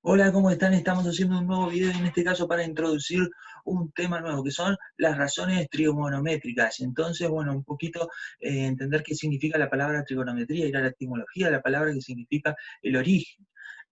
Hola, ¿cómo están? Estamos haciendo un nuevo video, en este caso para introducir un tema nuevo, que son las razones trigonométricas. Entonces, bueno, un poquito entender qué significa la palabra trigonometría, ir a la etimología de la palabra, que significa el origen.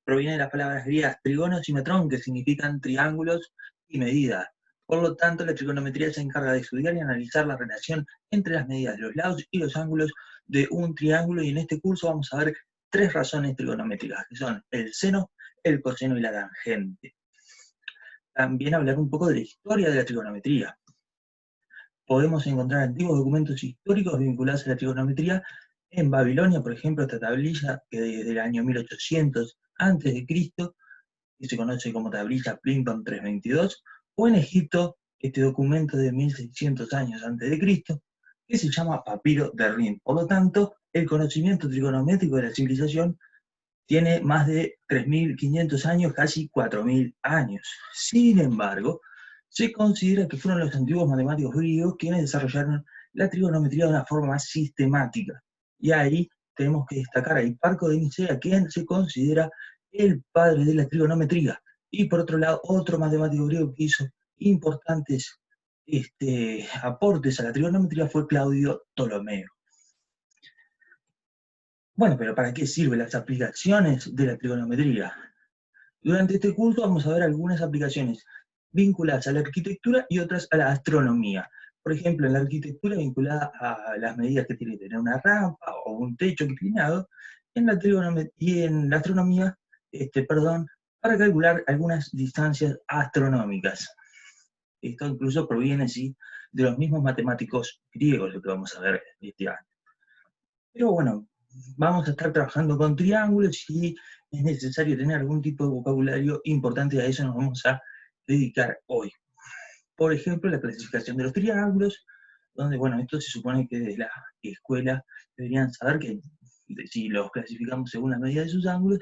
Proviene de las palabras griegas trigonos y metrón, que significan triángulos y medidas. Por lo tanto, la trigonometría se encarga de estudiar y analizar la relación entre las medidas de los lados y los ángulos de un triángulo, y en este curso vamos a ver tres razones trigonométricas, que son el seno, el coseno y la tangente. También hablar un poco de la historia de la trigonometría. Podemos encontrar antiguos documentos históricos vinculados a la trigonometría en Babilonia, por ejemplo, esta tablilla que desde el año 1800 a.C., que se conoce como tablilla Plimpton 322, o en Egipto, este documento de 1600 años antes de Cristo, que se llama Papiro de Rin. Por lo tanto, el conocimiento trigonométrico de la civilización tiene más de 3.500 años, casi 4.000 años. Sin embargo, se considera que fueron los antiguos matemáticos griegos quienes desarrollaron la trigonometría de una forma más sistemática. Y ahí tenemos que destacar a Hiparco de Nicea, quien se considera el padre de la trigonometría. Y por otro lado, otro matemático griego que hizo importantes aportes a la trigonometría fue Claudio Ptolomeo. Bueno, pero ¿para qué sirven las aplicaciones de la trigonometría? Durante este curso vamos a ver algunas aplicaciones vinculadas a la arquitectura y otras a la astronomía. Por ejemplo, en la arquitectura vinculada a las medidas que tiene que tener una rampa o un techo inclinado, y en la astronomía, para calcular algunas distancias astronómicas. Esto incluso proviene, sí, de los mismos matemáticos griegos, lo que vamos a ver este año. Pero bueno, vamos a estar trabajando con triángulos y es necesario tener algún tipo de vocabulario importante, y a eso nos vamos a dedicar hoy. Por ejemplo, la clasificación de los triángulos, donde, bueno, esto se supone que desde la escuela deberían saber que si los clasificamos según la medida de sus ángulos,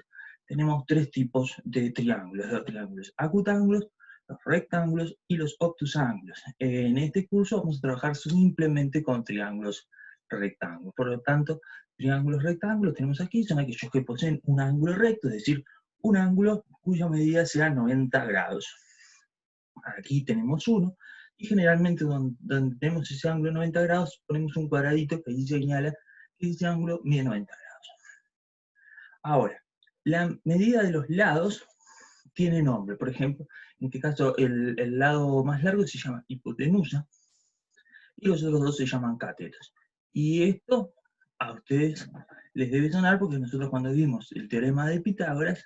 tenemos tres tipos de triángulos: los triángulos acutángulos, los rectángulos y los obtusángulos. En este curso vamos a trabajar simplemente con triángulos rectángulos. Por lo tanto, triángulos rectángulos tenemos aquí, son aquellos que poseen un ángulo recto, es decir, un ángulo cuya medida sea 90 grados. Aquí tenemos uno, y generalmente donde tenemos ese ángulo de 90 grados, ponemos un cuadradito que ahí señala que ese ángulo mide 90 grados. Ahora, la medida de los lados tiene nombre. Por ejemplo, en este caso el lado más largo se llama hipotenusa y los otros dos se llaman catetos. Y esto a ustedes les debe sonar porque nosotros, cuando vimos el teorema de Pitágoras,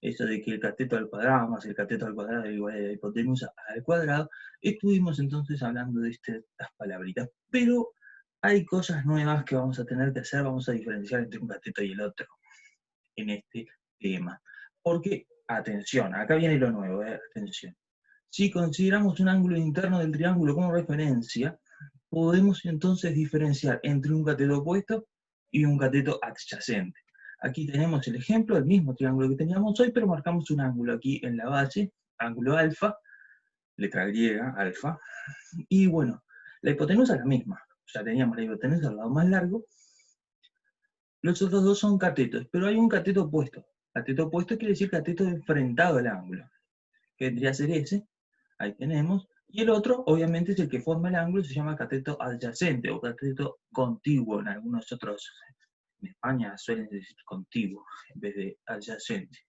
eso de que el cateto al cuadrado más el cateto al cuadrado es igual a la hipotenusa al cuadrado, estuvimos entonces hablando de estas palabritas. Pero hay cosas nuevas que vamos a tener que hacer, vamos a diferenciar entre un cateto y el otro en este tema. Porque, atención, acá viene lo nuevo, atención. Si consideramos un ángulo interno del triángulo como referencia, podemos entonces diferenciar entre un cateto opuesto y un cateto adyacente. Aquí tenemos el ejemplo del mismo triángulo que teníamos hoy, pero marcamos un ángulo aquí en la base, ángulo alfa, letra griega, alfa, y bueno, la hipotenusa es la misma. Ya teníamos la hipotenusa al lado más largo. Los otros dos son catetos, pero hay un cateto opuesto. Cateto opuesto quiere decir cateto enfrentado al ángulo, que vendría a ser ese. Ahí tenemos. Y el otro, obviamente, es el que forma el ángulo, se llama cateto adyacente o cateto contiguo. En algunos otros, en España, suelen decir contiguo en vez de adyacente.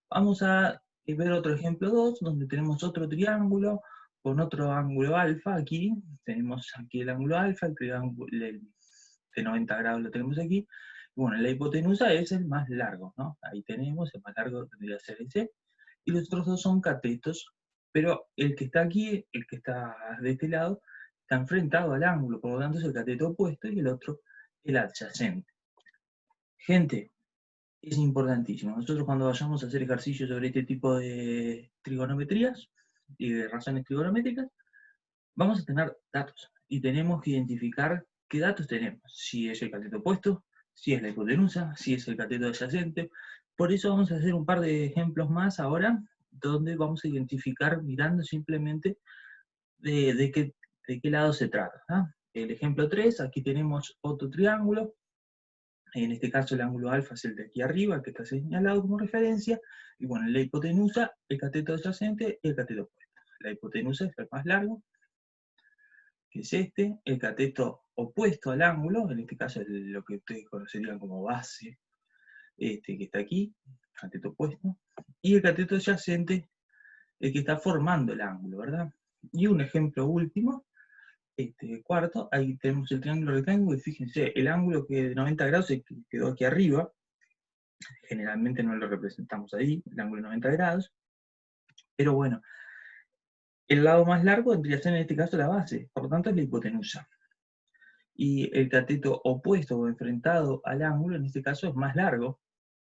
Vamos a ver otro ejemplo 2, donde tenemos otro triángulo con otro ángulo alfa. Aquí tenemos aquí el ángulo alfa, el triángulo de 90 grados lo tenemos aquí. Bueno, la hipotenusa es el más largo, ¿no? Ahí tenemos, el más largo tendría que ser ese. Y los otros dos son catetos, pero el que está aquí, el que está de este lado, está enfrentado al ángulo, por lo tanto es el cateto opuesto, y el otro el adyacente. Gente, es importantísimo. Nosotros, cuando vayamos a hacer ejercicios sobre este tipo de trigonometrías y de razones trigonométricas, vamos a tener datos y tenemos que identificar qué datos tenemos, si es el cateto opuesto, si es la hipotenusa, si es el cateto adyacente. Por eso vamos a hacer un par de ejemplos más ahora, donde vamos a identificar mirando simplemente de qué lado se trata, ¿no? El ejemplo 3, aquí tenemos otro triángulo En este caso el ángulo alfa es el de aquí arriba, el que está señalado como referencia, y bueno, la hipotenusa, el cateto adyacente y el cateto opuesto. La hipotenusa es el más largo, que es este, el cateto opuesto al ángulo, en este caso es lo que ustedes conocerían como base, que está aquí, cateto opuesto, y el cateto adyacente, el que está formando el ángulo, ¿verdad? Y un ejemplo último, cuarto, ahí tenemos el triángulo rectángulo, y fíjense, el ángulo que de 90 grados se quedó aquí arriba, generalmente no lo representamos ahí, el ángulo de 90 grados, pero bueno, el lado más largo vendría a ser en este caso la base, por lo tanto es la hipotenusa. Y el cateto opuesto o enfrentado al ángulo, en este caso es más largo,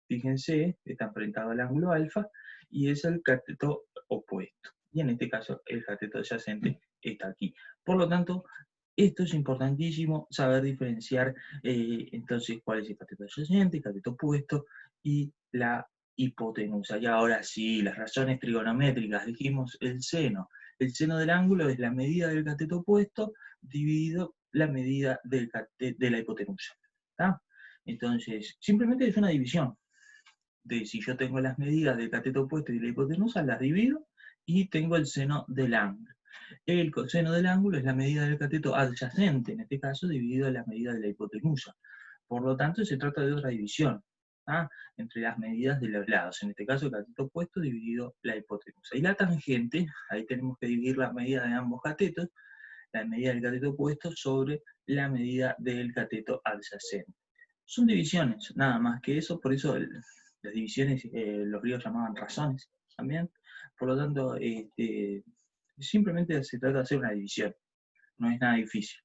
fíjense, está enfrentado al ángulo alfa, y es el cateto opuesto. Y en este caso el cateto adyacente está aquí. Por lo tanto, esto es importantísimo, saber diferenciar entonces cuál es el cateto adyacente, el cateto opuesto y la hipotenusa. Y ahora sí, las razones trigonométricas, dijimos el seno. El seno del ángulo es la medida del cateto opuesto dividido la medida de la hipotenusa. ¿Tá? Entonces, simplemente es una división. De si yo tengo las medidas del cateto opuesto y de la hipotenusa, las divido y tengo el seno del ángulo. El coseno del ángulo es la medida del cateto adyacente, en este caso dividido la medida de la hipotenusa. Por lo tanto, se trata de otra división, ¿ah? Entre las medidas de los lados, en este caso el cateto opuesto dividido la hipotenusa. Y la tangente, ahí tenemos que dividir la medida de ambos catetos, la medida del cateto opuesto sobre la medida del cateto adyacente. Son divisiones, nada más que eso, por eso las divisiones los griegos llamaban razones también. Por lo tanto, simplemente se trata de hacer una división, no es nada difícil.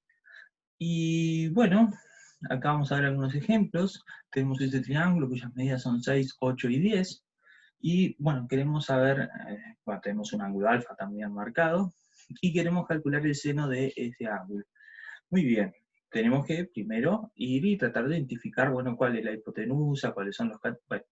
Y bueno, acá vamos a ver algunos ejemplos. Tenemos este triángulo cuyas medidas son 6, 8 y 10. Y bueno, queremos saber, bueno, tenemos un ángulo alfa también marcado, y queremos calcular el seno de ese ángulo. Muy bien, tenemos que primero ir y tratar de identificar, bueno, cuál es la hipotenusa, cuáles son los... Bueno,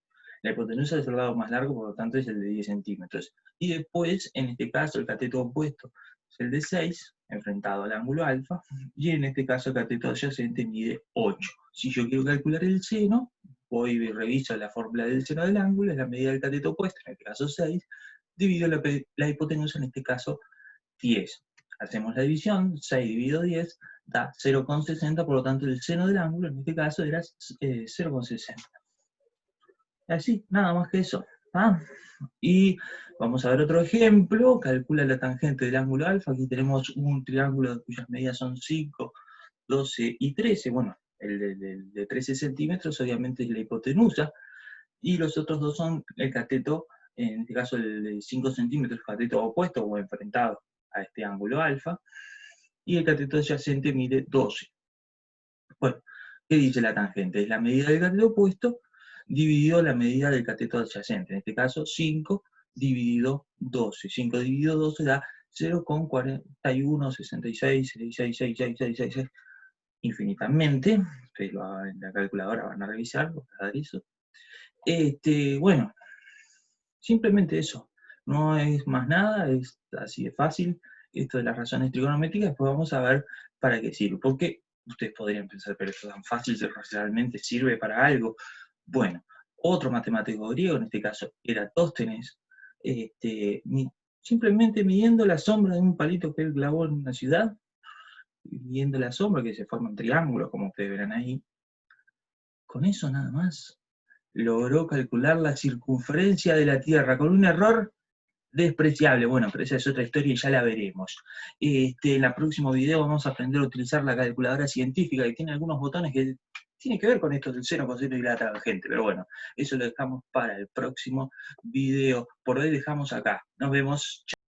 la hipotenusa es el lado más largo, por lo tanto es el de 10 centímetros. Y después, en este caso, el cateto opuesto es el de 6, enfrentado al ángulo alfa, y en este caso el cateto adyacente mide 8. Si yo quiero calcular el seno, voy y reviso la fórmula del seno del ángulo, es la medida del cateto opuesto, en este caso 6, divido la hipotenusa, en este caso 10. Hacemos la división, 6 dividido 10 da 0,60, por lo tanto el seno del ángulo en este caso era 0,60. Así, nada más que eso. ¿Ah? Y vamos a ver otro ejemplo, calcula la tangente del ángulo alfa. Aquí tenemos un triángulo cuyas medidas son 5, 12 y 13. Bueno, el de 13 centímetros obviamente es la hipotenusa, y los otros dos son el cateto, en este caso el de 5 centímetros, cateto opuesto o enfrentado a este ángulo alfa, y el cateto adyacente mide 12. Bueno, ¿qué dice la tangente? Es la medida del cateto opuesto dividido la medida del cateto adyacente, en este caso 5 dividido 12. 5 dividido 12 da 0,41, 66, 66, 66, 66, infinitamente. Ustedes en la calculadora van a revisar, van a dar eso. Bueno, simplemente eso. No es más nada, es así de fácil. Esto de las razones trigonométricas, después vamos a ver para qué sirve. Porque ustedes podrían pensar, pero esto es tan fácil, realmente sirve para algo. Bueno, otro matemático griego, en este caso Eratóstenes, simplemente midiendo la sombra de un palito que él clavó en una ciudad, midiendo la sombra que se forma en triángulos, como ustedes verán ahí, con eso nada más logró calcular la circunferencia de la Tierra con un error despreciable. Bueno, pero esa es otra historia y ya la veremos. En el próximo video vamos a aprender a utilizar la calculadora científica, que tiene algunos botones que tienen que ver con esto del seno, coseno y la tangente. Pero bueno, eso lo dejamos para el próximo video. Por hoy dejamos acá. Nos vemos. Chao.